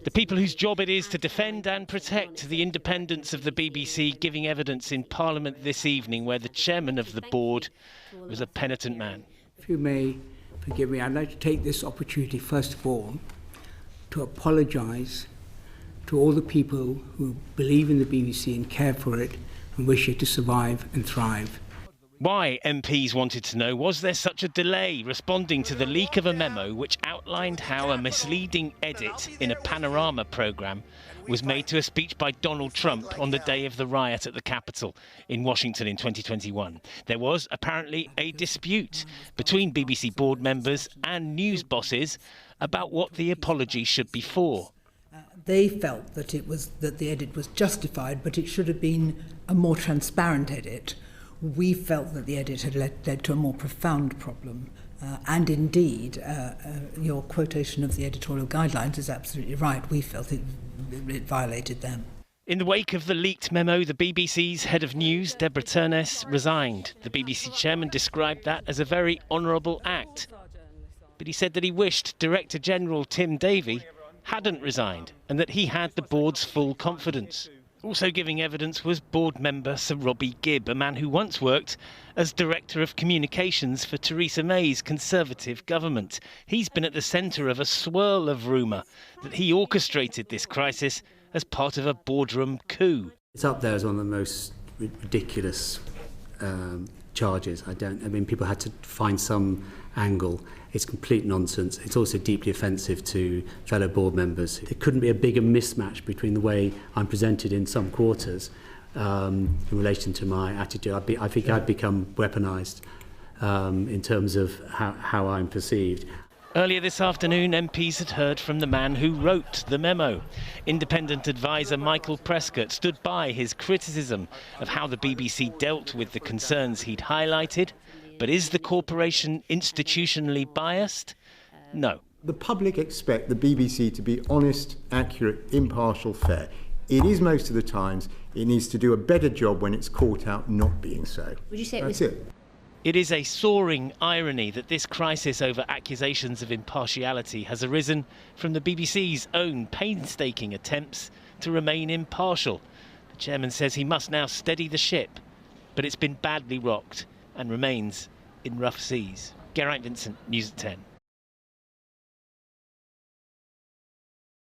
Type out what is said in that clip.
The people whose job it is to defend and protect the independence of the BBC giving evidence in Parliament this evening, where the chairman of the board was a penitent man. If you may forgive me, I'd like to take this opportunity first of all to apologise to all the people who believe in the BBC and care for it and wish it to survive and thrive. Why MPs wanted to know, was there such a delay responding to the leak of a memo which outlined how a misleading edit in a Panorama programme was made to a speech by Donald Trump on the day of the riot at the Capitol in Washington in 2021. There was apparently a dispute between BBC board members and news bosses about what the apology should be for. They felt that the edit was justified, but it should have been a more transparent edit. We felt that the edit had led to a more profound problem. And indeed, your quotation of the editorial guidelines is absolutely right. We felt it violated them. In the wake of the leaked memo, the BBC's head of news, Deborah Turness, resigned. The BBC chairman described that as a very honourable act. But he said that he wished Director General Tim Davie hadn't resigned and that he had the board's full confidence. Also giving evidence was board member Sir Robbie Gibb, a man who once worked as Director of Communications for Theresa May's Conservative government. He's been at the centre of a swirl of rumour that he orchestrated this crisis as part of a boardroom coup. It's up there as one of the most ridiculous charges. People had to find some angle. It's complete nonsense. It's also deeply offensive to fellow board members. There couldn't be a bigger mismatch between the way I'm presented in some quarters in relation to my attitude. I think I'd become weaponised in terms of how I'm perceived. Earlier this afternoon, MPs had heard from the man who wrote the memo. Independent adviser Michael Prescott stood by his criticism of how the BBC dealt with the concerns he'd highlighted. But is the corporation institutionally biased? No. The public expect the BBC to be honest, accurate, impartial, fair. It is most of the times. It needs to do a better job when it's caught out not being so. Would you say That's it? It is a soaring irony that this crisis over accusations of impartiality has arisen from the BBC's own painstaking attempts to remain impartial. The chairman says he must now steady the ship, but it's been badly rocked and remains in rough seas. Geraint Vincent, News at 10.